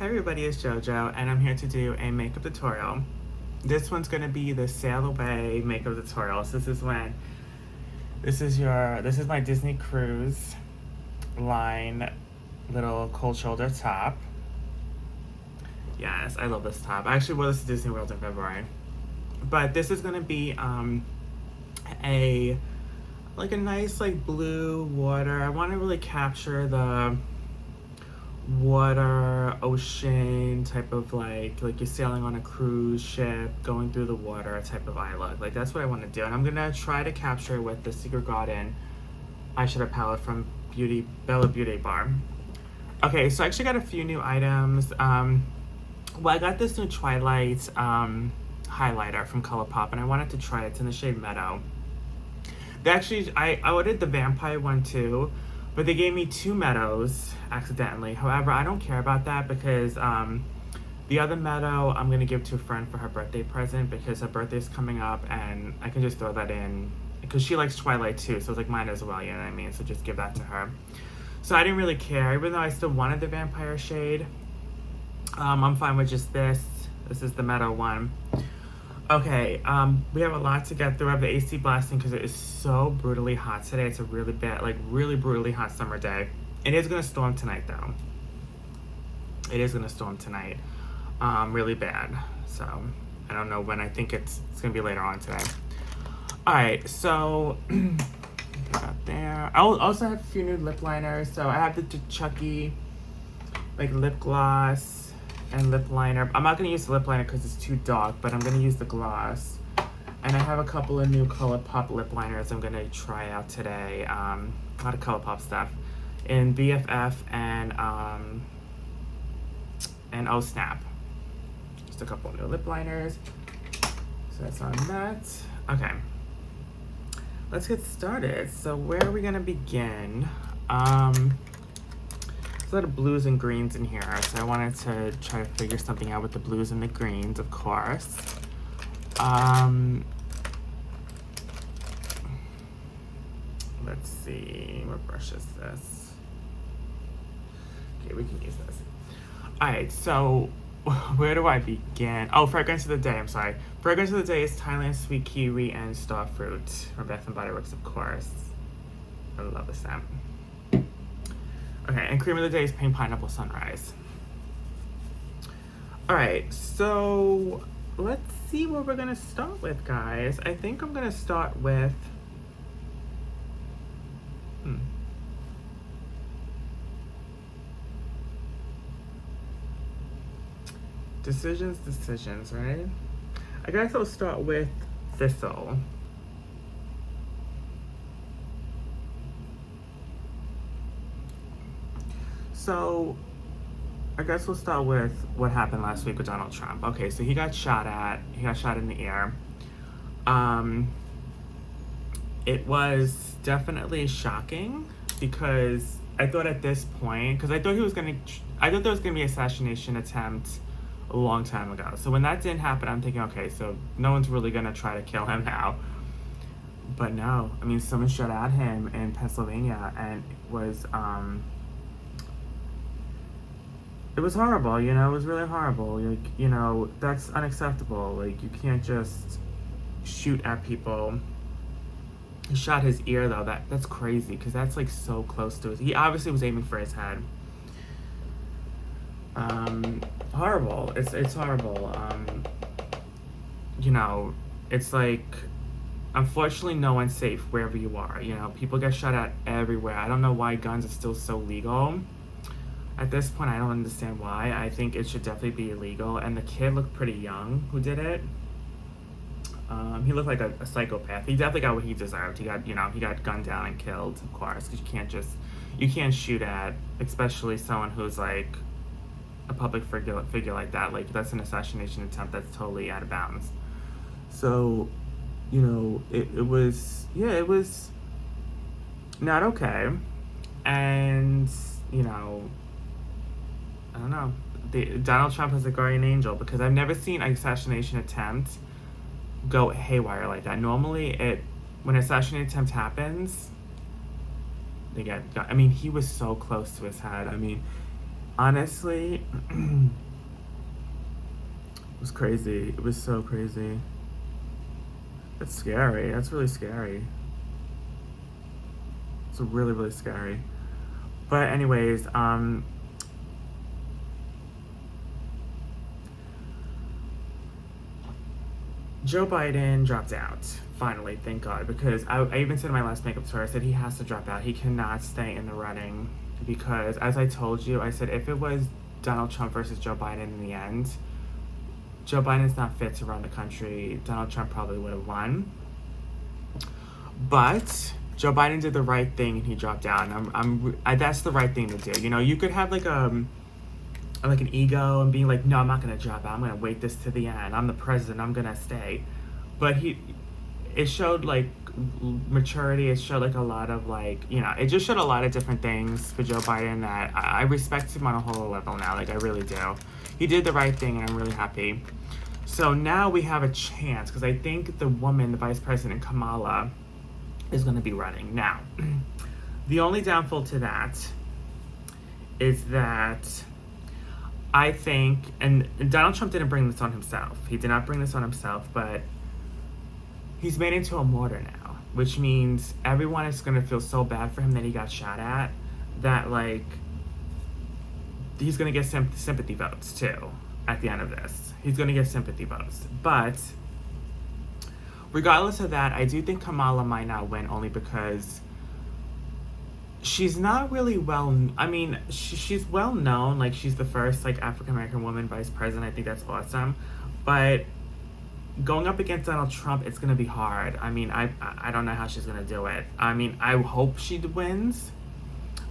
Hey everybody, it's JoJo, and I'm here to do a makeup tutorial. This one's gonna be the Sail Away makeup tutorial. So this is my Disney Cruise line little cold shoulder top. Yes, I love this top. I actually wore this to Disney World in February. But this is gonna be a nice blue water. I want to really capture the water, ocean type of like you're sailing on a cruise ship, going through the water type of eye look. Like that's what I want to do, and I'm gonna try to capture it with the Secret Garden eyeshadow palette from Bella Beauty Bar. Okay, so I actually got a few new items. Well, I got this new Twilight highlighter from ColourPop, and I wanted to try it. It's in the shade Meadow. I ordered the vampire one too, but they gave me two Meadows accidentally. However, I don't care about that because the other Meadow I'm going to give to a friend for her birthday present because her birthday's coming up and I can just throw that in because she likes Twilight too, so it's like mine as well, you know what I mean? So just give that to her. So I didn't really care, even though I still wanted the vampire shade. I'm fine with just this. This is the Meadow one. Okay, we have a lot to get through. I have the AC blasting because it is so brutally hot today. It's a really bad, really brutally hot summer day. It is gonna storm tonight though. It is gonna storm tonight, really bad. So I don't know when. I think it's gonna be later on today. All right, so got there. I also have a few new lip liners. So I have the Chucky lip gloss and lip liner. I'm not going to use the lip liner because it's too dark, but I'm going to use the gloss. And I have a couple of new ColourPop lip liners I'm going to try out today. A lot of ColourPop stuff in BFF and Oh Snap. Just a couple of new lip liners. So that's on that. Okay, let's get started. So where are we going to begin? There's a lot of blues and greens in here, so I wanted to try to figure something out with the blues and the greens, of course. Let's see, what brush is this? Okay, we can use this. Alright, so where do I begin? Oh, fragrance of the day, I'm sorry. Fragrance of the day is Thailand Sweet Kiwi and Starfruit from Bath & Body Works, of course. I love this scent. Okay, and cream of the day is Pink Pineapple Sunrise. Alright, so let's see what we're gonna start with, guys. I think I'm gonna start with decisions, right? I guess I'll start with Thistle. So, I guess we'll start with what happened last week with Donald Trump. Okay, so he got shot in the air. It was definitely shocking because I thought at this point, because I thought there was gonna be an assassination attempt a long time ago. So when that didn't happen, I'm thinking, okay, so no one's really gonna try to kill him now. But no, I mean, someone shot at him in Pennsylvania, and it was horrible, you know. It was really horrible. Like, you know, that's unacceptable. Like, you can't just shoot at people. He shot his ear though. That's crazy because that's so close to he obviously was aiming for his head. Horrible. It's horrible. You know, it's unfortunately no one's safe wherever you are. You know, people get shot at everywhere. I don't know why guns are still so legal. At this point, I don't understand why. I think it should definitely be illegal. And the kid looked pretty young who did it. He looked like a psychopath. He definitely got what he deserved. He got gunned down and killed, of course. Because you can't shoot at, especially someone who's a public figure like that. That's an assassination attempt. That's totally out of bounds. So, you know, it was not okay. And, you know, I don't know. Donald Trump is a guardian angel because I've never seen an assassination attempt go haywire like that. Normally, when an assassination attempt happens, they get. I mean, he was so close to his head. I mean, Honestly, it was crazy. It was so crazy. That's scary. That's really scary. It's really, really scary. But anyways, Joe Biden dropped out. Finally, thank God. Because I even said in my last makeup tour, I said he has to drop out. He cannot stay in the running. Because as I told you, I said if it was Donald Trump versus Joe Biden in the end, Joe Biden's not fit to run the country. Donald Trump probably would have won. But Joe Biden did the right thing and he dropped out. And that's the right thing to do. You know, you could have like an ego and being like, no, I'm not gonna drop out. I'm gonna wait this to the end. I'm the president. I'm gonna stay. But it showed like maturity. It showed like a lot of like, you know, it just showed a lot of different things for Joe Biden that I respect him on a whole level now. Like I really do. He did the right thing and I'm really happy. So now we have a chance because I think the woman, the vice president Kamala, is going to be running. Now, the only downfall to that is that I think, and Donald Trump didn't bring this on himself. He did not bring this on himself, but he's made into a martyr now, which means everyone is going to feel so bad for him that he got shot at that, like, he's going to get sympathy votes, too, at the end of this. He's going to get sympathy votes. But regardless of that, I do think Kamala might not win only because she's not really she's well known. Like, she's the first, like, African-American woman vice president. I think that's awesome. But going up against Donald Trump, it's going to be hard. I mean, I don't know how she's going to do it. I mean, I hope she wins.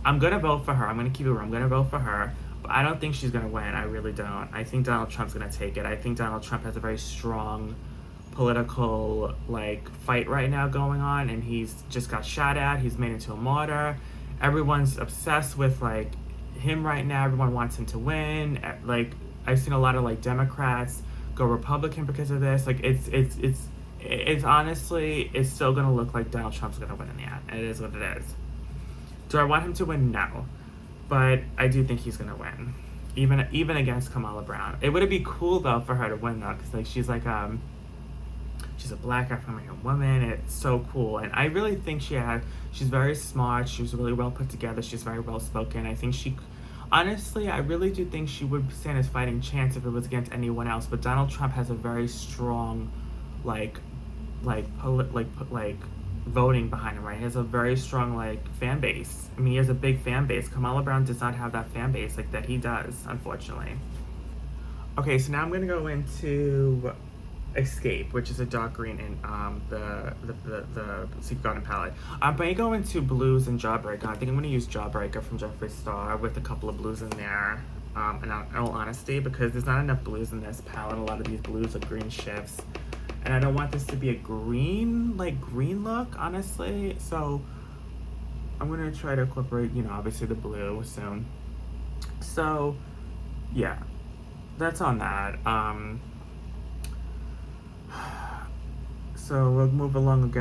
I'm going to vote for her. I'm going to keep it real. I'm going to vote for her. But I don't think she's going to win. I really don't. I think Donald Trump's going to take it. I think Donald Trump has a very strong political, like, fight right now going on. And he's just got shot at. He's made into a martyr. Everyone's obsessed with, like, him right now. Everyone wants him to win. Like, I've seen a lot of, like, Democrats go Republican because of this. Like, it's honestly, it's still gonna look like Donald Trump's gonna win in the end. It is what it is. Do I want him to win? No, but I do think he's gonna win, even against Kamala Brown. It would be cool though for her to win though, because like she's a black African-American woman. It's so cool, and I really think she's very smart. She's really well put together. She's very well spoken. I think honestly, I really do think she would stand a fighting chance if it was against anyone else. But Donald Trump has a very strong, like voting behind him, right? He has a very strong, like, fan base. I mean, he has a big fan base. Kamala Brown does not have that fan base like that he does, unfortunately. Okay, so now I'm gonna go into Escape, which is a dark green in the Secret Garden palette. I may go into blues and Jawbreaker. I think I'm going to use Jawbreaker from Jeffree Star with a couple of blues in there. In all honesty, because there's not enough blues in this palette. A lot of these blues are green shifts, and I don't want this to be a green look, honestly. So I'm going to try to incorporate, you know, obviously the blue soon. So yeah, that's on that. So we'll move along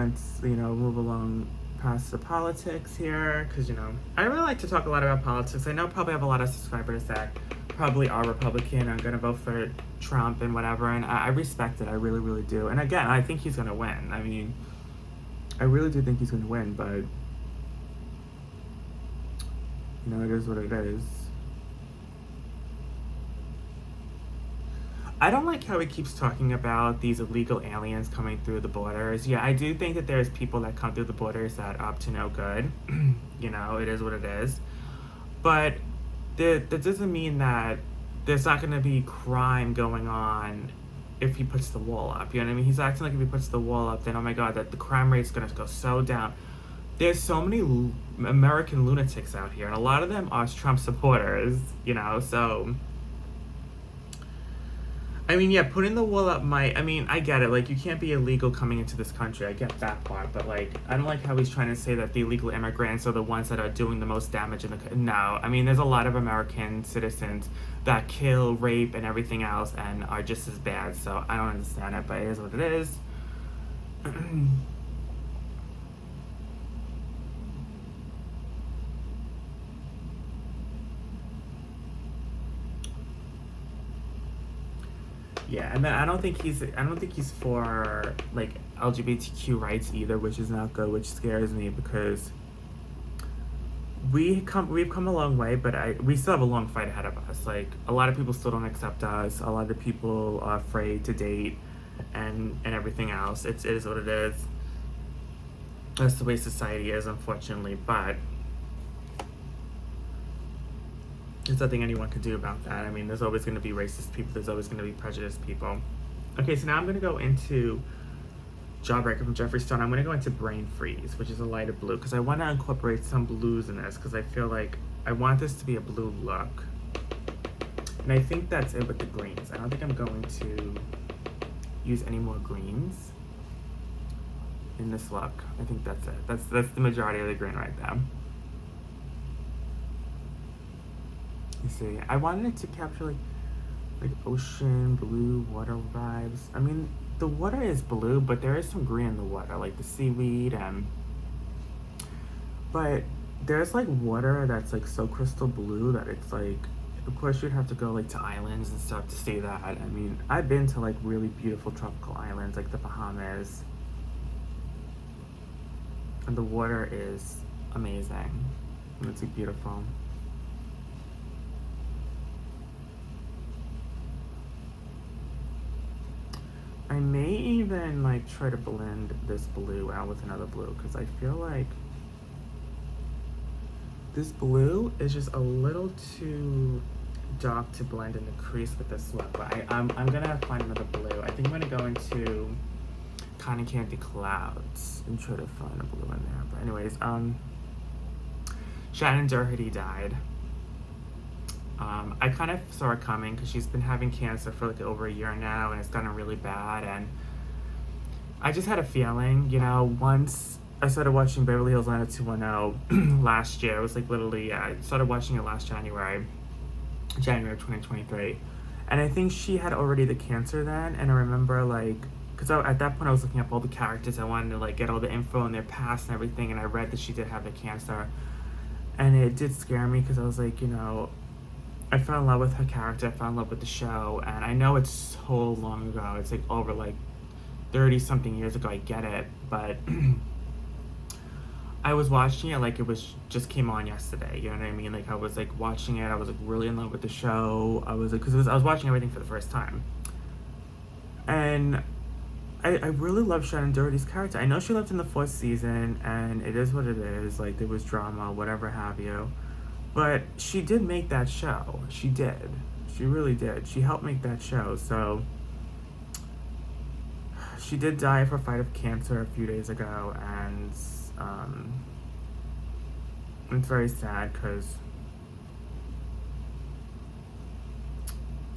past the politics here, because, you know, I really like to talk a lot about politics. I know I probably have a lot of subscribers that probably are Republican, are going to vote for Trump and whatever, and I respect it. I really, really do. And again, I think he's going to win. I mean, I really do think he's going to win, but, you know, it is what it is. I don't like how he keeps talking about these illegal aliens coming through the borders. Yeah, I do think that there's people that come through the borders that are up to no good. You know, it is what it is. But that doesn't mean that there's not going to be crime going on if he puts the wall up. You know what I mean? He's acting like if he puts the wall up, then, oh my God, that the crime rate's going to go so down. There's so many American lunatics out here, and a lot of them are Trump supporters, you know, so I mean, yeah, putting the wall up I get it. Like, you can't be illegal coming into this country. I get that part. But, like, I don't like how he's trying to say that the illegal immigrants are the ones that are doing the most damage in the No. I mean, there's a lot of American citizens that kill, rape, and everything else and are just as bad. So I don't understand it, but it is what it is. Yeah, and then I don't think he's for like LGBTQ rights either, which is not good, which scares me because we've come a long way, but we still have a long fight ahead of us. Like a lot of people still don't accept us. A lot of people are afraid to date, and everything else. It is what it is. That's the way society is, unfortunately. But there's nothing anyone can do about that. I mean, there's always going to be racist people. There's always going to be prejudiced people. Okay, so now I'm going to go into Jawbreaker from Jeffree Star. I'm going to go into Brain Freeze, which is a lighter blue, because I want to incorporate some blues in this, because I feel like I want this to be a blue look. And I think that's it with the greens. I don't think I'm going to use any more greens in this look. I think that's it. That's the majority of the green right there. You see, I wanted it to capture like ocean blue water vibes. I mean, the water is blue, but there is some green in the water, like the seaweed, but there's like water that's like so crystal blue that it's like, of course you'd have to go like to islands and stuff to see that. I mean, I've been to like really beautiful tropical islands like the Bahamas, and the water is amazing. It's like beautiful. I may even like try to blend this blue out with another blue, because I feel like this blue is just a little too dark to blend in the crease with this look. But I'm gonna find another blue. I think I'm gonna go into Cotton Candy Clouds and try to find a blue in there. But anyways, Shannen Doherty died. I kind of saw it coming because she's been having cancer for like over a year now, and it's gotten really bad. And I just had a feeling, you know, once I started watching Beverly Hills 90210 last year, it was like literally, I started watching it last January of 2023. And I think she had already the cancer then. And I remember like, because at that point I was looking up all the characters. I wanted to like get all the info on their past and everything. And I read that she did have the cancer. And it did scare me because I was like, you know, I fell in love with her character. I fell in love with the show, and I know it's so long ago. It's like over like 30-something years ago. I get it, but I was watching it like it was just came on yesterday. You know what I mean? Like I was like watching it. I was like really in love with the show. I was like, I was watching everything for the first time, and I really love Shannen Doherty's character. I know she left in the 4th season, and it is what it is. Like there was drama, whatever have you. But she did make that show. She did. She really did. She helped make that show. So she did die of a fight of cancer a few days ago, and it's very sad because,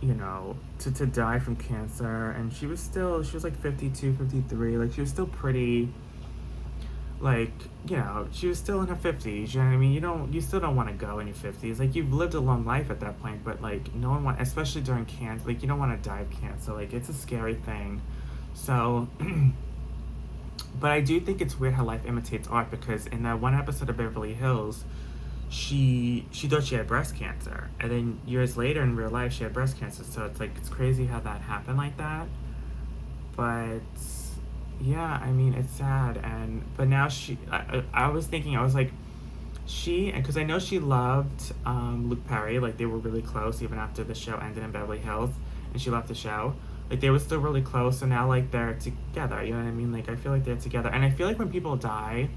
you know, to die from cancer, and she was like 52, 53, like she was still pretty, like, you know, she was still in her 50s, you know what I mean? You still don't want to go in your 50s. Like, you've lived a long life at that point, but, like, no one wants, especially during cancer, like, you don't want to die of cancer. Like, it's a scary thing. So, but I do think it's weird how life imitates art, because in that one episode of Beverly Hills, she thought she had breast cancer. And then years later in real life, she had breast cancer. So it's, like, it's crazy how that happened like that. But yeah, I mean, it's sad. But now I was thinking, I was like, because I know she loved Luke Perry, like they were really close even after the show ended in Beverly Hills and she left the show. Like they were still really close, so now like they're together, you know what I mean? Like I feel like they're together. And I feel like when people die,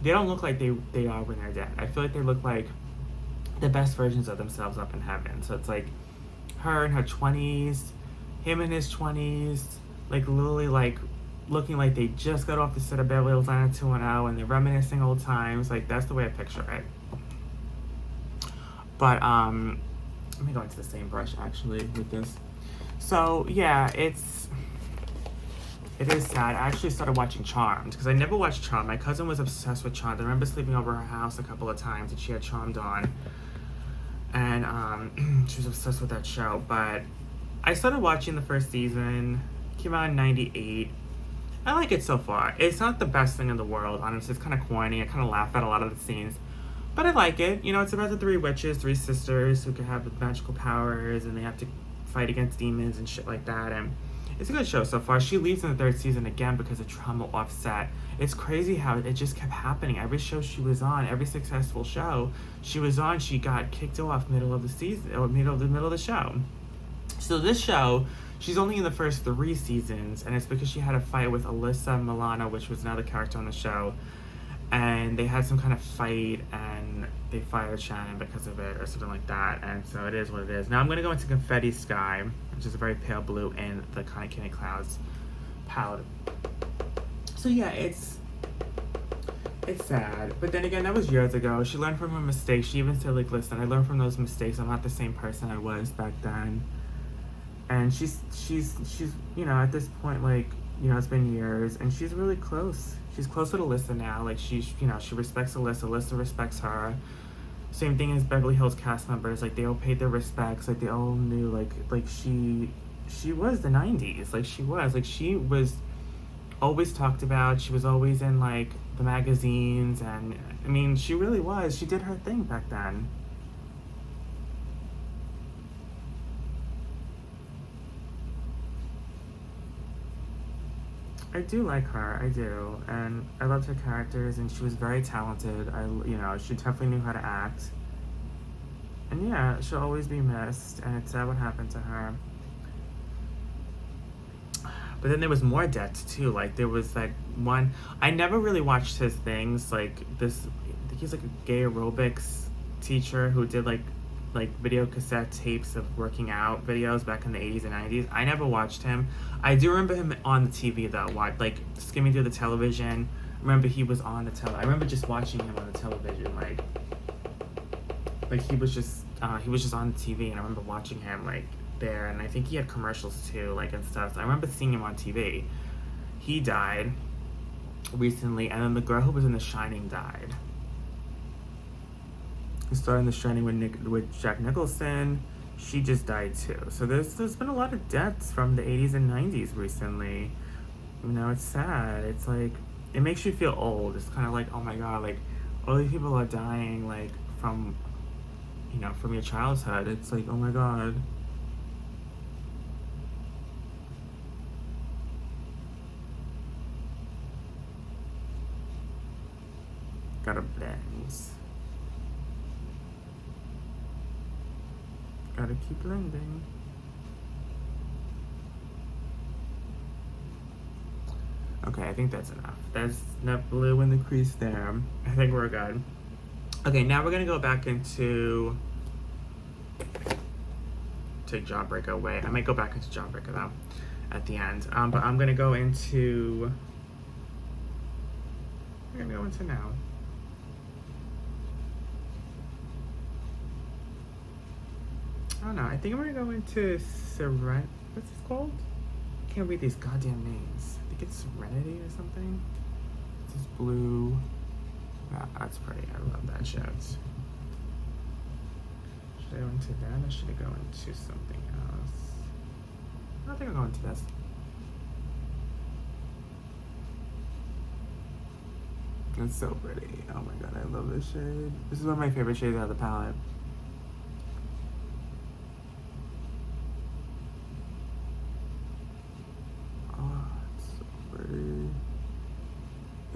they don't look like they are when they're dead. I feel like they look like the best versions of themselves up in heaven. So it's like her in her 20s, him in his 20s, like literally like looking like they just got off the set of Beverly Hills 90210 and they're reminiscing old times. Like that's the way I picture it. But let me go into the same brush actually with this. So yeah, it is sad. I actually started watching Charmed because I never watched Charmed. My cousin was obsessed with Charmed. I remember sleeping over her house a couple of times and she had Charmed on, and she was obsessed with that show. But I started watching the first season. Came out in '98. I like it so far. It's not the best thing in the world, honestly. It's kind of corny. I kind of laugh at a lot of the scenes. But I like it. You know, it's about the 3 witches, 3 sisters who can have magical powers, and they have to fight against demons and shit like that. And it's a good show so far. She leaves in the 3rd season again because of trauma offset. It's crazy how it just kept happening. Every show she was on, every successful show she was on, she got kicked off middle of the season or middle of the show. So this show, she's only in the first 3 seasons, and it's because she had a fight with Alyssa Milano, which was another character on the show, and they had some kind of fight, and they fired Shannen because of it, or something like that, and so it is what it is. Now I'm going to go into Confetti Sky, which is a very pale blue in the Connie Kidney Clouds palette. So yeah, it's sad, but then again, that was years ago. She learned from her mistakes. She even said, like, listen, I learned from those mistakes. I'm not the same person I was back then. And she's you know, at this point, like, you know, it's been years, and she's really close. She's close with Alyssa now. Like, she's, you know, she respects Alyssa. Alyssa respects her. Same thing as Beverly Hills cast members. Like, they all paid their respects. Like, they all knew, like she was the 90s. Like, she was always talked about. She was always in, like, the magazines, and I mean, she really was. She did her thing back then. I do like her, I do, and I loved her characters, and she was very talented. You know, she definitely knew how to act, and yeah, she'll always be missed, and it's sad what happened to her. But then there was more deaths too. Like, there was like one. I never really watched his things. Like this, I think he's like a gay aerobics teacher who did like video cassette tapes of working out videos back in the 80s and 90s. I never watched him. I do remember him on the TV though, like skimming through the television. I remember he was on the I remember just watching him on the television, like he was just on the TV, and I remember watching him like there, and I think he had commercials too, like, and stuff. So I remember seeing him on TV. He died recently, and then the girl who was in The Shining died. He started in The Shining with Jack Nicholson. She just died too. So there's been a lot of deaths from the 80s and 90s recently. You know, it's sad. It's like, it makes you feel old. It's kind of like, oh my god, like, all these people are dying, like, from, you know, from your childhood. It's like, oh my god. Gotta blend. Gotta keep blending. Okay, I think that's enough. That's enough blue in the crease there. I think we're good. Okay, now we're gonna go back into... Take Jawbreaker away. I might go back into Jawbreaker though at the end. But I'm gonna go into... I'm gonna go into now. I don't know. I think I'm gonna go into Seren. What's this called? I can't read these goddamn names. I think it's Serenity or something. This is blue. Ah, that's pretty. I love that shit. Should I go into that, or should I go into something else? I think I'll go into this. It's so pretty. Oh my god, I love this shade. This is one of my favorite shades out of the palette.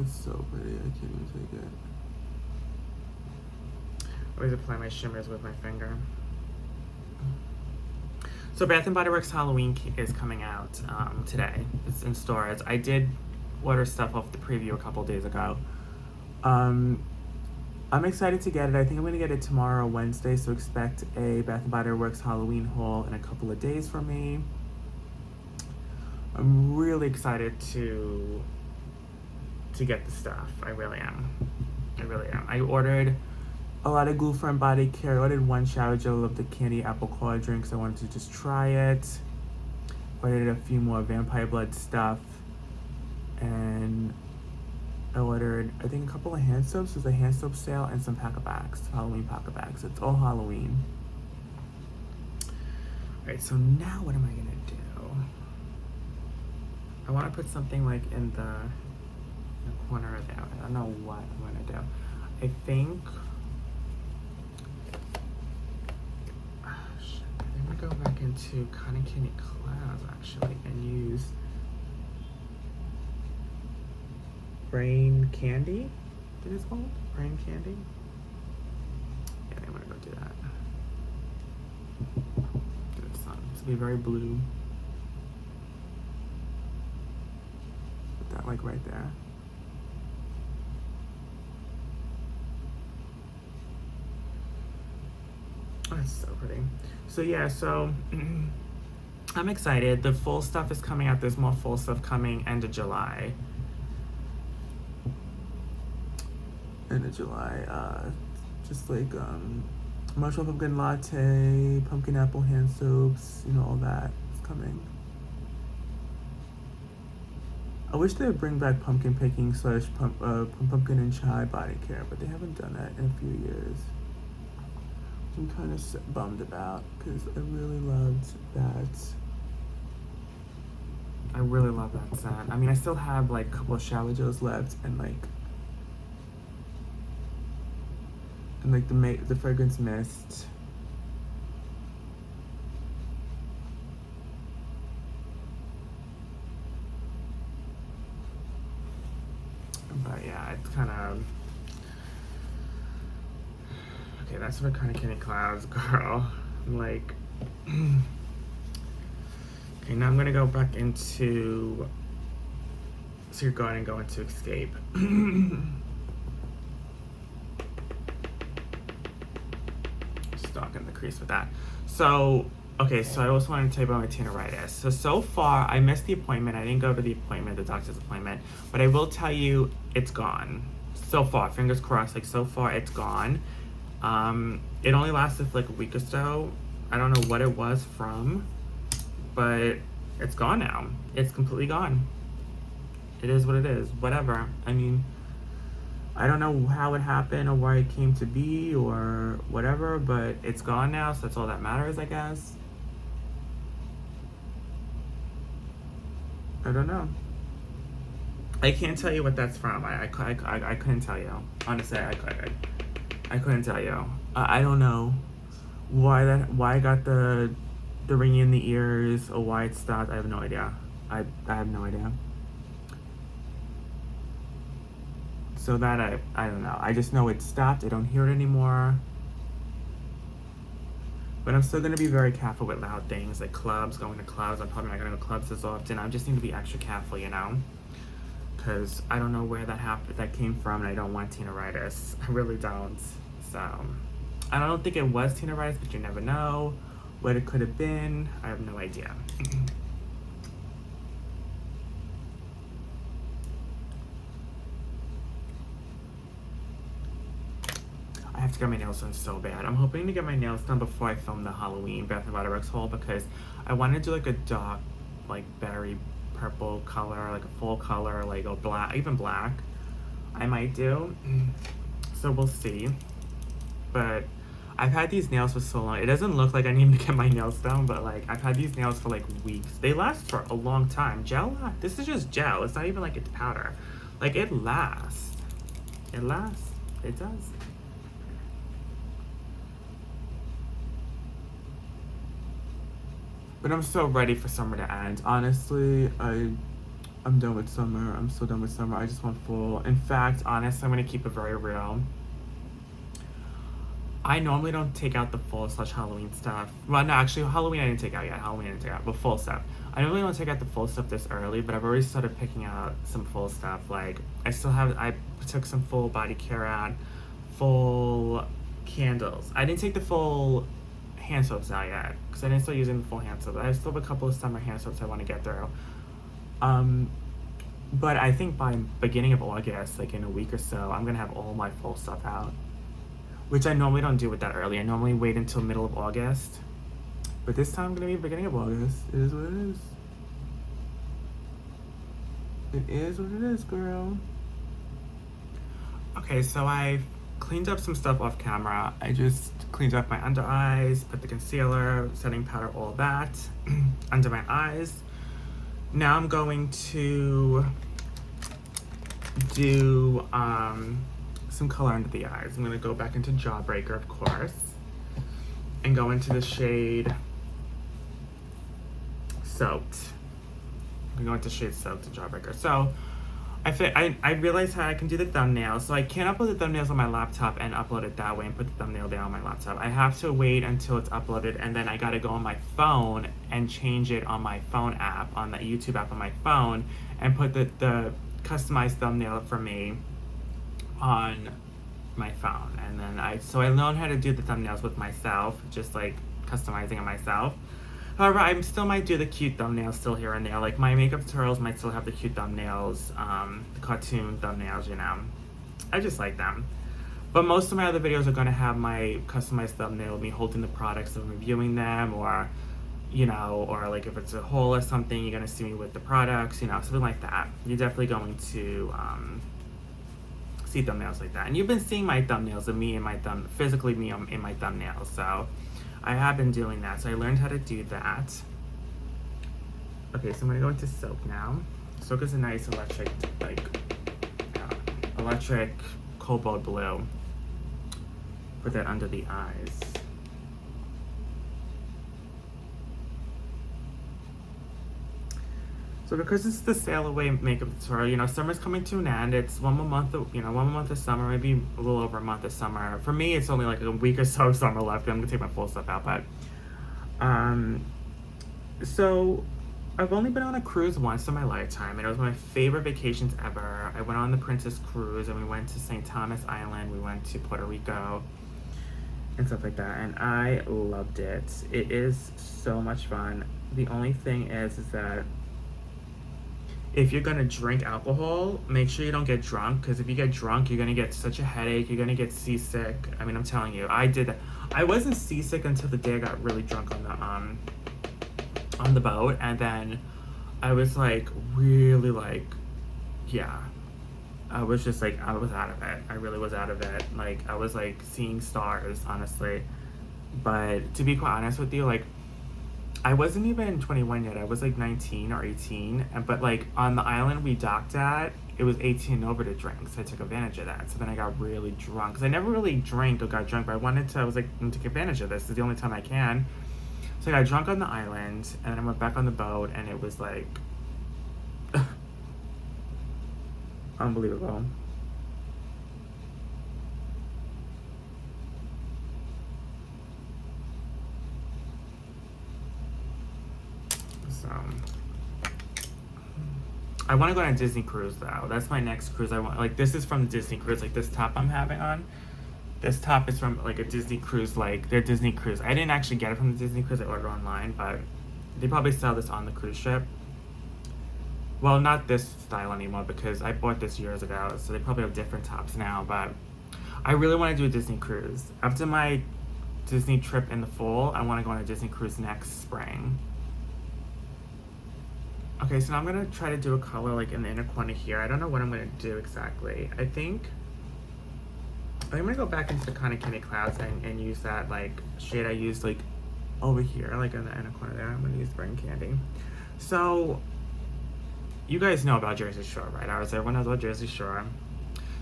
It's so pretty, I can't even take it. I always apply my shimmers with my finger. So Bath & Body Works Halloween is coming out today. It's in stores. I did order stuff off the preview a couple days ago. I'm excited to get it. I think I'm going to get it tomorrow, Wednesday, so expect a Bath & Body Works Halloween haul in a couple of days from me. I'm really excited to get the stuff. I really am. I ordered a lot of glue from body care. I ordered one shower gel of the candy apple claw drinks. I wanted to just try it. Ordered a few more vampire blood stuff. And I ordered, I think, a couple of hand soaps. There's a hand soap sale and some pack of bags, Halloween pack of bags. It's all Halloween. Alright, so now what am I gonna do? I want to put something like in the corner of there. I don't know what I'm gonna do. I think. Oh, shit. I think go back into Cotton Candy Clouds actually and use Brain Candy. It is called Brain Candy. Yeah, I'm gonna go do that. Do the sun. It's gonna be very blue. Put that like right there. Oh, that's so pretty. So yeah, so I'm excited. The full stuff is coming out. There's more full stuff coming end of July. End of July. Just like marshmallow pumpkin latte, pumpkin apple hand soaps, you know, all that is coming. I wish they would bring back pumpkin picking / pumpkin and chai body care, but they haven't done that in a few years. I'm kind of bummed about because I really loved that. I really love that scent. I mean, I still have like a couple of shower gels left and like the fragrance mist. But yeah, it's kind of okay. That's what kind of Candy Clouds, girl. I'm like, okay. Now I'm gonna go back into Secret Garden and go into Escape. Stuck in the crease with that. So okay, so I also wanted to tell you about my tinnitus. So far, I missed the appointment. I didn't go to the appointment, the doctor's appointment, but I will tell you, it's gone. So far, fingers crossed, like so far, it's gone. It only lasted for like a week or so. I don't know what it was from, but it's gone now. It's completely gone. It is what it is, whatever. I mean, I don't know how it happened or why it came to be or whatever, but it's gone now, so that's all that matters, I guess. I don't know. I can't tell you what that's from. I couldn't tell you. Honestly, I couldn't tell you. I don't know why I got the ringing in the ears or why it stopped. I have no idea. I have no idea. So that I don't know. I just know it stopped. I don't hear it anymore. But I'm still gonna be very careful with loud things like clubs, going to clubs. I'm probably not gonna go to clubs as often. I just need to be extra careful, you know? Because I don't know where that came from, and I don't want tinnitus. I really don't. So I don't think it was tinnitus, but you never know what it could have been. I have no idea. I have to get my nails done so bad. I'm hoping to get my nails done before I film the Halloween Bath & Body Works haul because I want to do like a dark, like berry purple color, like a full color, like a black, even black. I might do. So we'll see. But I've had these nails for so long. It doesn't look like I need to get my nails done, but like I've had these nails for like weeks. They last for a long time. Gel, this is just gel. It's not even like it's powder. Like it lasts. It lasts. It does. But I'm so ready for summer to end. Honestly, I'm done with summer. I'm so done with summer. I just want fall. In fact, honestly, I'm gonna keep it very real. I normally don't take out the fall / Halloween stuff. Well, no, actually, Halloween I didn't take out yet. Halloween I didn't take out, but fall stuff. I normally don't take out the fall stuff this early, but I've already started picking out some fall stuff. Like, I took some full body care out, full candles. I didn't take the full hand soaps out yet, because I didn't start using the full hand soaps. I still have a couple of summer hand soaps I want to get through. But I think by beginning of August, like in a week or so, I'm going to have all my full stuff out. Which I normally don't do it that early. I normally wait until middle of August. But this time I'm gonna be beginning of August. It is what it is. It is what it is, girl. Okay, so I cleaned up some stuff off camera. I just cleaned up my under eyes, put the concealer, setting powder, all that under my eyes. Now I'm going to do some color under the eyes. I'm gonna go back into Jawbreaker, of course, and go into the shade Soaked. I'm going to shade Soaked and Jawbreaker. So I realized how I can do the thumbnail. So I can't upload the thumbnails on my laptop and upload it that way and put the thumbnail there on my laptop. I have to wait until it's uploaded, and then I gotta go on my phone and change it on my phone app, on the YouTube app on my phone, and put the customized thumbnail for me on my phone. And then I learned how to do the thumbnails with myself, just like customizing it myself. However, I still might do the cute thumbnails still here and there. Like my makeup tutorials might still have the cute thumbnails, the cartoon thumbnails, you know. I just like them. But most of my other videos are gonna have my customized thumbnail, me holding the products and reviewing them, or, you know, or like if it's a haul or something, you're gonna see me with the products, you know, something like that. You're definitely going to see thumbnails like that. And you've been seeing my thumbnails of me and physically me in my thumbnails, so I have been doing that, so I learned how to do that. Okay, so I'm gonna go into Soak now. Soak is a nice electric, electric cobalt blue. Put that under the eyes. So because this is the sail away makeup tutorial, you know, summer's coming to an end. It's one more month of summer, maybe a little over a month of summer. For me, it's only like a week or so of summer left. I'm gonna take my full stuff out, but so I've only been on a cruise once in my lifetime, and it was my favorite vacations ever. I went on the Princess Cruise, and we went to St. Thomas Island. We went to Puerto Rico and stuff like that, and I loved it. It is so much fun. The only thing is that if you're gonna drink alcohol, make sure you don't get drunk, because if you get drunk, you're gonna get such a headache, you're gonna get seasick. I mean, I'm telling you, I did that. I wasn't seasick until the day I got really drunk on the boat, and then I was like, really like, yeah. I was just like, I was out of it. I really was out of it. Like, I was like seeing stars, honestly. But to be quite honest with you, like, I wasn't even 21 yet. I was like 19 or 18. But like on the island we docked at, it was 18 and over to drink. So I took advantage of that. So then I got really drunk. Because I never really drank or got drunk, but I was like, I'm take advantage of this. This is the only time I can. So I got drunk on the island, and then I went back on the boat, and it was like unbelievable. So I want to go on a Disney cruise though. That's my next cruise. I want, like, this is from the Disney cruise. Like this top I'm having on, this top is from like a Disney cruise, like their Disney cruise. I didn't actually get it from the Disney cruise. I ordered online, but they probably sell this on the cruise ship. Well, not this style anymore, because I bought this years ago, so they probably have different tops now. But I really want to do a Disney cruise. After my Disney trip in the fall, I want to go on a Disney cruise next spring. Okay, so now I'm gonna try to do a color like in the inner corner here. I don't know what I'm gonna do exactly. I think I'm gonna go back into the Cotton Candy Clouds and use that like shade I used like over here, like in the inner corner there. I'm gonna use Brain Candy. So you guys know about Jersey Shore, right? Everyone knows about Jersey Shore.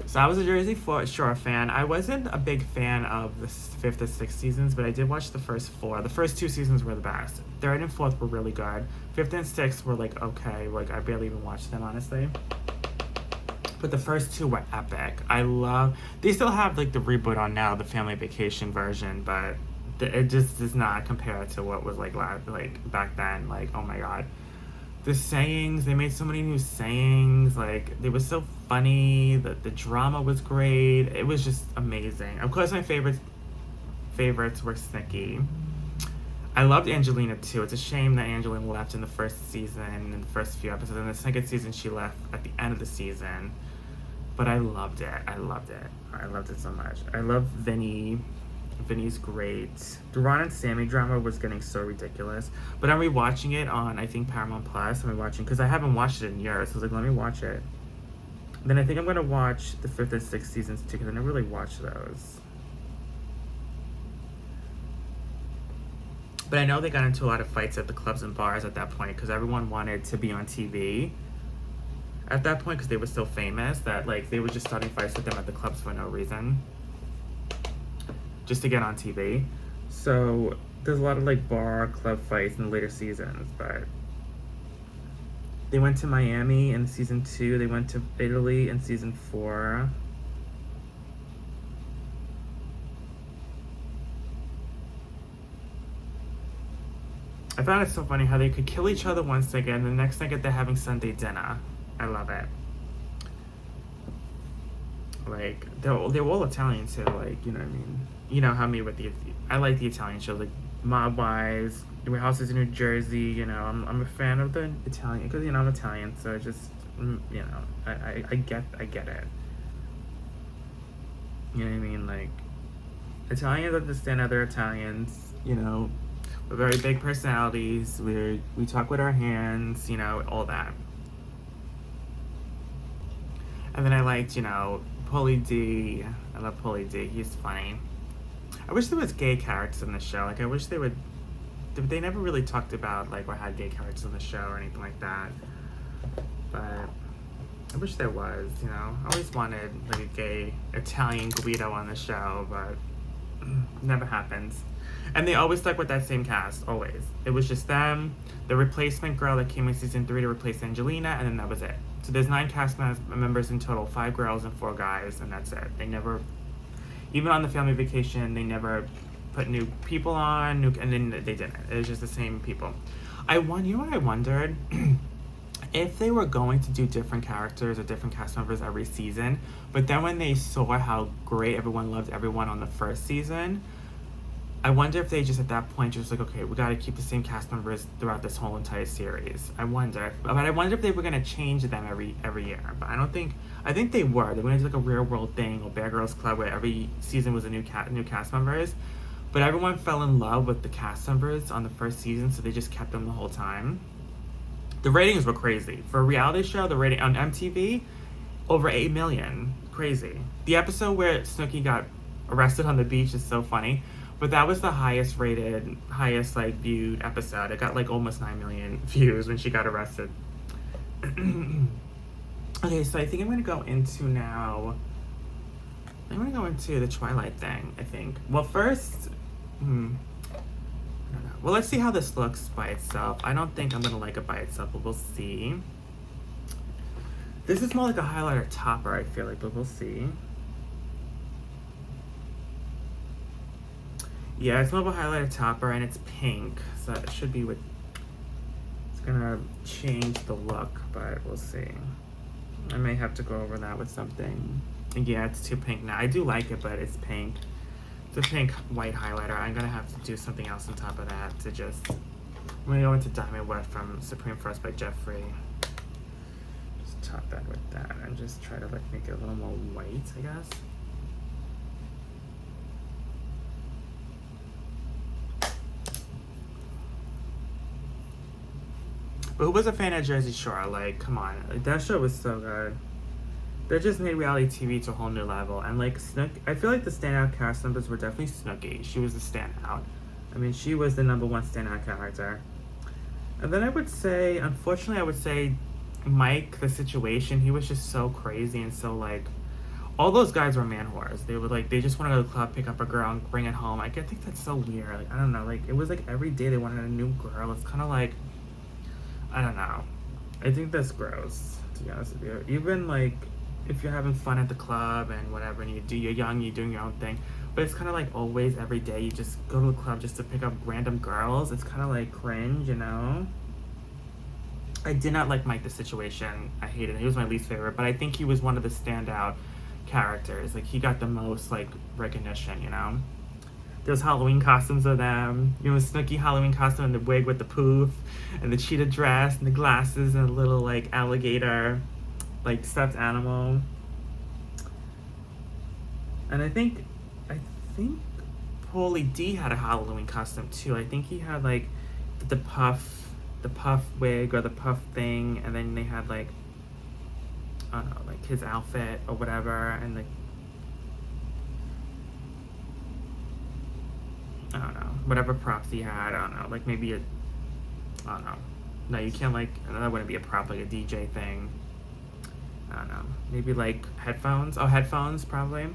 So I was a Jersey Shore fan. I wasn't a big fan of the 5th and 6th seasons, but I did watch the first 4. The first 2 seasons were the best. 3rd and 4th were really good. 5th and 6th were like okay, like I barely even watched them, honestly. But the first 2 were epic. They still have like the reboot on now, the Family Vacation version, but it just does not compare to what was like back then. Like, oh my god. The sayings, they made so many new sayings, like they were so funny, the drama was great, it was just amazing. Of course my favorites were Snicky. I loved Angelina too. It's a shame that Angelina left in the first season, in the first few episodes. In the second season she left at the end of the season, but I loved it. I loved it so much. I love Vinny. Vinny's great. The Ron and Sammy drama was getting so ridiculous, but I'm rewatching it on, I think, Paramount Plus. I'm rewatching because I haven't watched it in years. So I was like, let me watch it. Then I think I'm gonna watch the 5th and 6th seasons too, because I never really watched those. But I know they got into a lot of fights at the clubs and bars at that point, because everyone wanted to be on TV at that point, because they were so famous that like they were just starting fights with them at the clubs for no reason, just to get on TV. So there's a lot of like bar club fights in the later seasons, but They went to Miami in season 2. They went to Italy in season 4. I found it so funny how they could kill each other one second, and the next second they're having Sunday dinner. I love it. Like they're all Italian too. Like, you know what I mean. You know how me with I like the Italian shows like Mob Wives. My house is in New Jersey. You know, I'm a fan of the Italian because you know I'm Italian, so it just you know I get it. You know what I mean? Like Italians understand other Italians. You know, we're very big personalities. We talk with our hands. You know, all that. And then I liked, you know, Pauly D. I love Pauly D. He's funny. I wish there was gay characters in the show. Like, I wish they would. They never really talked about, like, or had gay characters in the show or anything like that. But I wish there was, you know. I always wanted, like, a gay Italian Guido on the show, but never happens. And they always stuck with that same cast, always. It was just them, the replacement girl that came in season 3 to replace Angelina, and then that was it. So there's 9 cast members in total, 5 girls and 4 guys, and that's it. They never, even on the family vacation, they never put new people on, and then they didn't. It was just the same people. You know what I wondered? If they were going to do different characters or different cast members every season, but then when they saw how great everyone loved everyone on the first season, I wonder if they just at that point just like, okay, we got to keep the same cast members throughout this whole entire series. I wonder if they were gonna change them every year. But I think they were. They were gonna do like a Real World thing or Bear Girls Club where every season was a new cast members. But everyone fell in love with the cast members on the first season, so they just kept them the whole time. The ratings were crazy for a reality show. The rating on MTV, over 8 million. Crazy. The episode where Snooki got arrested on the beach is so funny. But that was the highest like viewed episode. It got like almost 9 million views when she got arrested. Okay, so I think I'm gonna go into now. I'm gonna go into the Twilight thing, I think. Well, first, I don't know. Well, let's see how this looks by itself. I don't think I'm gonna like it by itself, but we'll see. This is more like a highlighter topper, I feel like, but we'll see. Yeah, it's more of a highlighter topper, and it's pink, so it should be with. It's gonna change the look, but we'll see. I may have to go over that with something. Yeah, it's too pink now. I do like it, but it's pink. It's a pink white highlighter. I'm gonna have to do something else on top of that to just. I'm gonna go into Diamond Wet from Supreme Frost by Jeffree. Just top that with that, and just try to like make it a little more white, I guess. But who was a fan of Jersey Shore? Like, come on. Like, that show was so good. They just made reality TV to a whole new level. And, like, I feel like the standout cast members were definitely Snooki. She was the standout. I mean, she was the #1 standout character. And then unfortunately, I would say Mike, the situation, he was just so crazy and so, like, all those guys were man whores. They would, like, they just want to go to the club, pick up a girl, and bring it home. I think that's so weird. Like, I don't know. Like, it was, like, every day they wanted a new girl. It's kind of like, I don't know. I think that's gross, to be honest with you. Even, like, if you're having fun at the club and whatever, and you're young, you're doing your own thing. But it's kind of like always, every day, you just go to the club just to pick up random girls. It's kind of like cringe, you know? I did not like Mike the Situation. I hated him. He was my least favorite. But I think he was one of the standout characters. Like, he got the most, like, recognition, you know? There's Halloween costumes of them. You know, Snooki Halloween costume and the wig with the poof and the cheetah dress and the glasses and a little, like, alligator, like, stuffed animal. And I think Pauly D had a Halloween costume too. I think he had, like, the puff wig or the puff thing, and then they had, like, I don't know, like, his outfit or whatever, and, like, I don't know, whatever props he had. I don't know, like maybe I don't know. No, you can't, like, that wouldn't be a prop, like a DJ thing. I don't know. Maybe like headphones. Oh, headphones probably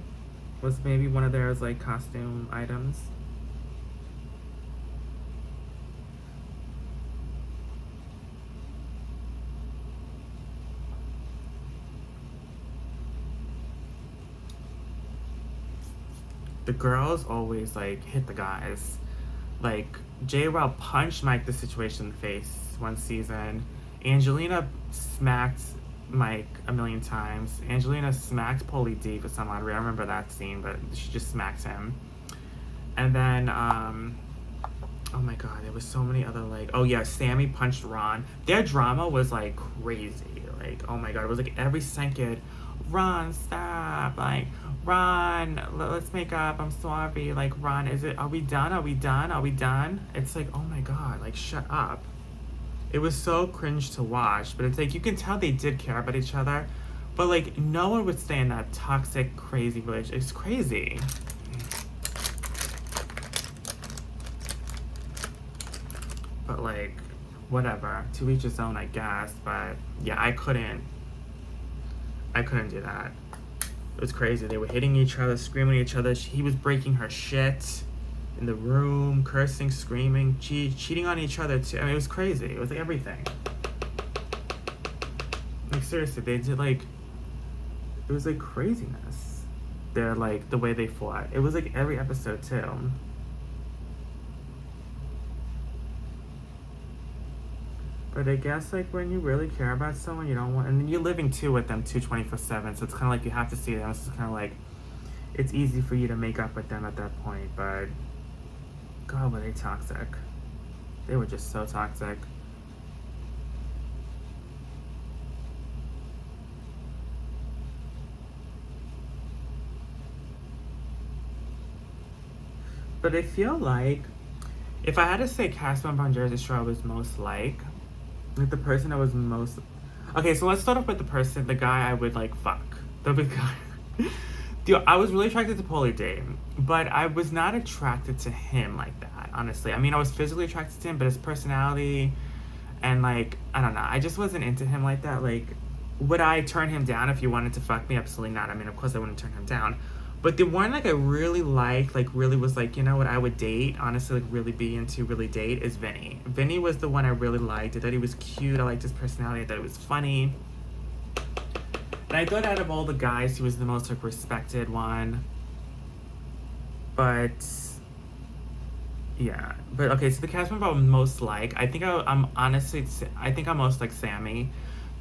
was maybe one of theirs, like, costume items. the girls always like hit the guys. Like J-Rob punched Mike the Situation in the face one season. Angelina smacked Mike a million times. Angelina smacked Paulie D for some odd reason. I remember that scene, but she just smacked him. And then, oh my god, there was so many other like, oh yeah, Sammy punched Ron. Their drama was like crazy. Like, oh my god, it was like every second, Ron, stop. Like, Ron, let's make up. I'm sorry. Like, Ron, are we done? Are we done? Are we done? It's like, oh my god, like, shut up. It was so cringe to watch, but it's like, you can tell they did care about each other, but like, no one would stay in that toxic, crazy relationship. It's crazy. But like, whatever. To each his own, I guess. But yeah, I couldn't do that. It was crazy. They were hitting each other, screaming at each other. He was breaking her shit in the room, cursing, screaming, cheating on each other too. I mean, it was crazy. It was like everything. Like seriously, they did like, it was like craziness. They're like the way they fought. It was like every episode too. But I guess like when you really care about someone, you don't want, and then you're living too with them 24/7. So it's kind of like you have to see them. It's kind of like it's easy for you to make up with them at that point. But God, were they toxic? They were just so toxic. But I feel like if I had to say cast member on Jersey Shore I was most like the person I was most. Okay, so let's start off with the guy I would like fuck. The big guy. Dude, I was really attracted to Paulie D, but I was not attracted to him like that, honestly. I mean, I was physically attracted to him, but his personality and like, I don't know, I just wasn't into him like that. Like, would I turn him down if he wanted to fuck me? Absolutely not. I mean, of course I wouldn't turn him down. But the one like I really liked, like really was like, you know what I would date, honestly, like really be into, really date is Vinny. Vinny was the one I really liked. I thought he was cute. I liked his personality. I thought it was funny. And I thought out of all the guys, he was the most like respected one. But yeah, but okay. So the cast member I'm most like, I think I'm honestly, I think I'm most like Sammy,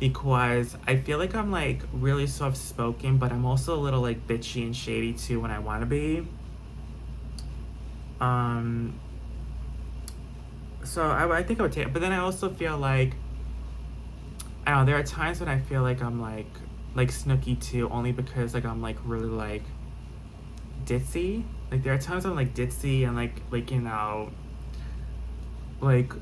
because I feel like I'm like really soft spoken, but I'm also a little like bitchy and shady too when I want to be. So I think I would take, but then I also feel like, I don't know, there are times when I feel like I'm like Snooki too, only because like I'm like really like ditzy. Like there are times I'm like ditzy and like you know, like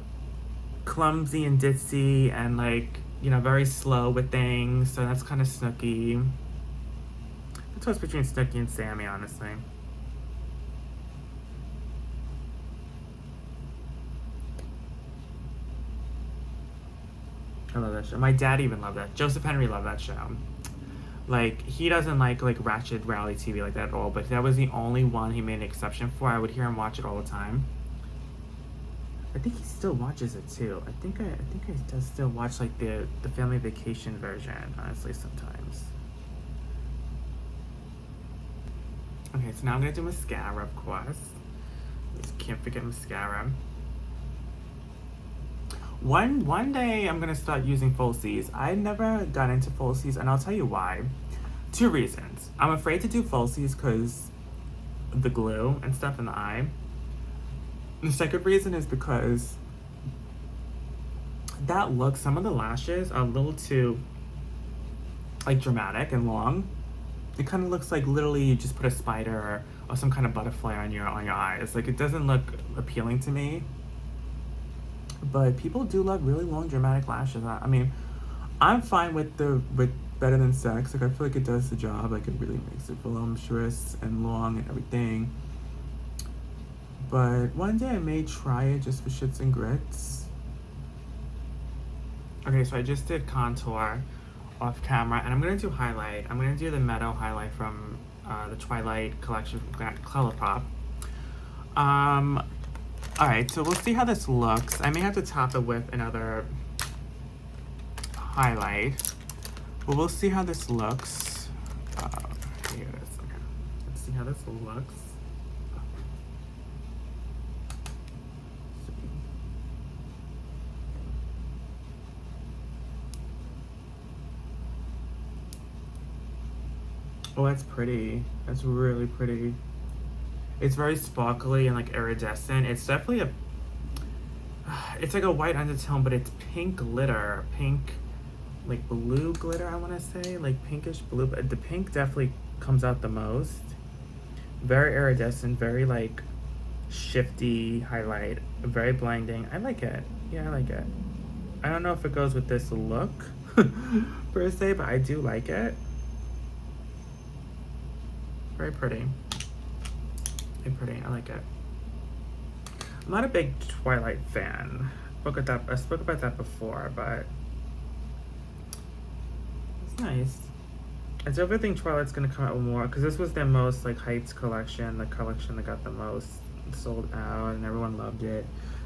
clumsy and ditzy and like, you know, very slow with things. So that's kind of Snooki. The choice between Snooki and Sammy, honestly. I love that show. My dad even loved that. Joseph Henry loved that show. Like, he doesn't like ratchet reality TV like that at all, but that was the only one he made an exception for. I would hear him watch it all the time. I think he still watches it too. I think he does still watch like the family vacation version, honestly, sometimes. Okay, so now I'm gonna do mascara, of course. Just can't forget mascara. One day I'm gonna start using falsies. I never got into falsies, and I'll tell you why. 2 reasons. I'm afraid to do falsies because the glue and stuff in the eye. The second reason is because that look, some of the lashes are a little too like dramatic and long. It kind of looks like literally you just put a spider or some kind of butterfly on your eyes. Like, it doesn't look appealing to me. But people do love really long dramatic lashes. I mean, I'm fine with Better Than Sex. Like, I feel like it does the job. Like, it really makes it voluptuous and long and everything. But one day I may try it just for shits and grits. Okay, so I just did contour off camera, and I'm gonna do highlight. I'm gonna do the Meadow highlight from the Twilight collection from ColourPop. Alright, so we'll see how this looks. I may have to top it with another highlight, but we'll see how this looks. Here it is. Okay. Let's see how this looks. Oh, that's pretty. That's really pretty. It's very sparkly and like iridescent. It's definitely a. It's like a white undertone, but it's pink glitter, pink, like blue glitter. I want to say like pinkish blue, but the pink definitely comes out the most. Very iridescent, very like shifty highlight, very blinding. I like it. Yeah, I like it. I don't know if it goes with this look per se, but I do like it. Very pretty. Very pretty. I like it. I'm not a big Twilight fan. I spoke about that before, but it's nice. I definitely think Twilight's gonna come out with more because this was their most like hyped collection, the collection that got the most sold out, and everyone loved it.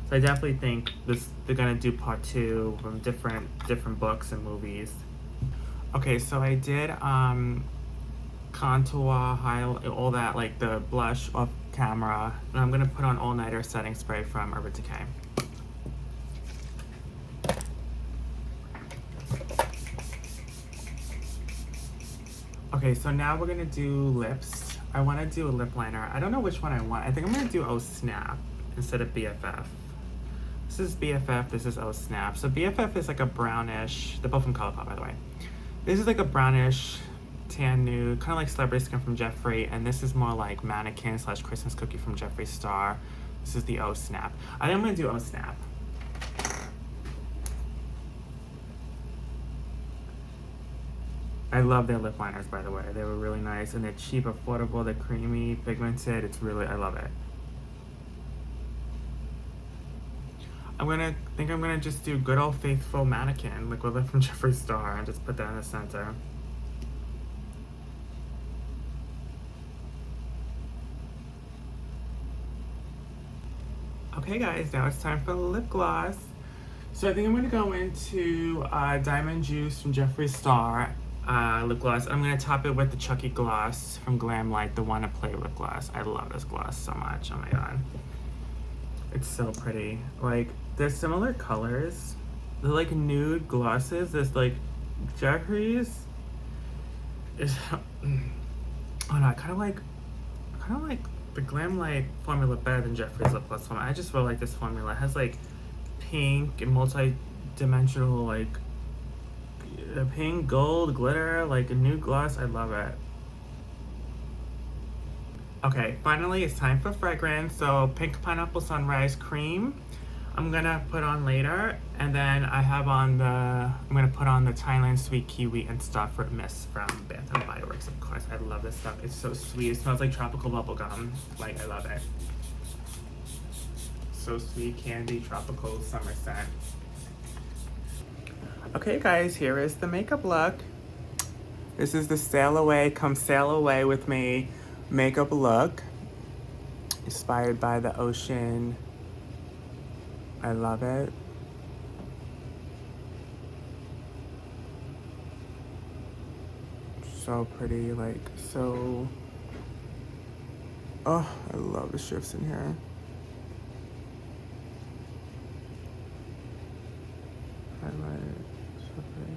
So I definitely think they're gonna do part 2 from different books and movies. Okay, so I did contour, highlight, all that, like the blush off camera, and I'm gonna put on All Nighter setting spray from Urban Decay. Okay, so now we're gonna do lips. I want to do a lip liner. I don't know which one I want. I think I'm gonna do Oh Snap instead of BFF. This is BFF, this is Oh Snap. So BFF is like a brownish, they're both from ColourPop by the way. This is like a brownish tan nude, kind of like Celebrity Skin from Jeffree, and this is more like Mannequin / Christmas Cookie from Jeffree Star. This is the Oh Snap. I think I'm gonna do Oh Snap. I love their lip liners, by the way. They were really nice, and they're cheap, affordable, they're creamy, pigmented. It's really, I love it. I think I'm gonna just do good old faithful Mannequin, liquid lip from Jeffree Star, and just put that in the center. Okay guys, now it's time for the lip gloss. So I think I'm gonna go into Diamond Juice from Jeffree Star lip gloss. I'm gonna top it with the Chucky gloss from Glamlight, the Wanna Play lip gloss. I love this gloss so much, oh my god. It's so pretty. Like, they're similar colors. They're like nude glosses. There's like Jeffree's is oh no, I kinda like the Glamlight formula better than Jeffree's lip gloss formula. I just really like this formula. It has like pink and multi-dimensional like pink, gold, glitter, like a nude gloss. I love it. Okay, finally it's time for fragrance. So Pink Pineapple Sunrise Cream I'm gonna put on later, and then I'm gonna put on the Thailand Sweet Kiwi and Starfruit Mist from Bath & Body Works, of course. I love this stuff. It's so sweet. It smells like tropical bubblegum. Like, I love it. So sweet, candy, tropical, summer scent. Okay guys, here is the makeup look. This is the Sail Away, Come Sail Away With Me makeup look. Inspired by the ocean. I love it. So pretty, like, so... Oh, I love the shifts in here. Highlight, so pretty.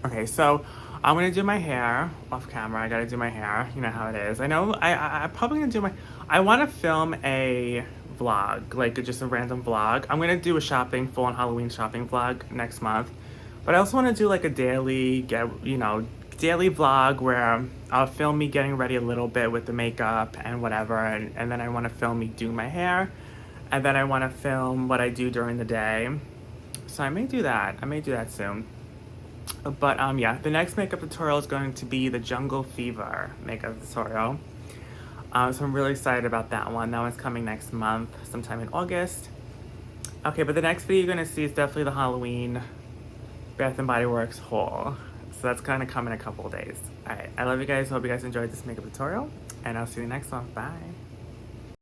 Okay, so I'm gonna do my hair off camera. I gotta do my hair. You know how it is. I know I'm probably gonna do I wanna film a vlog, like just a random vlog. I'm gonna do a full on Halloween shopping vlog next month. But I also wanna do like a daily vlog where I'll film me getting ready a little bit with the makeup and whatever, and then I wanna film me doing my hair, and then I wanna film what I do during the day. So I may do that. I may do that soon. But yeah, the next makeup tutorial is going to be the Jungle Fever makeup tutorial. So I'm really excited about that one. That one's coming next month, sometime in August. Okay, but the next video you're gonna see is definitely the Halloween Bath & Body Works haul. So that's gonna come in a couple of days. Alright, I love you guys. Hope you guys enjoyed this makeup tutorial, and I'll see you next one. Bye.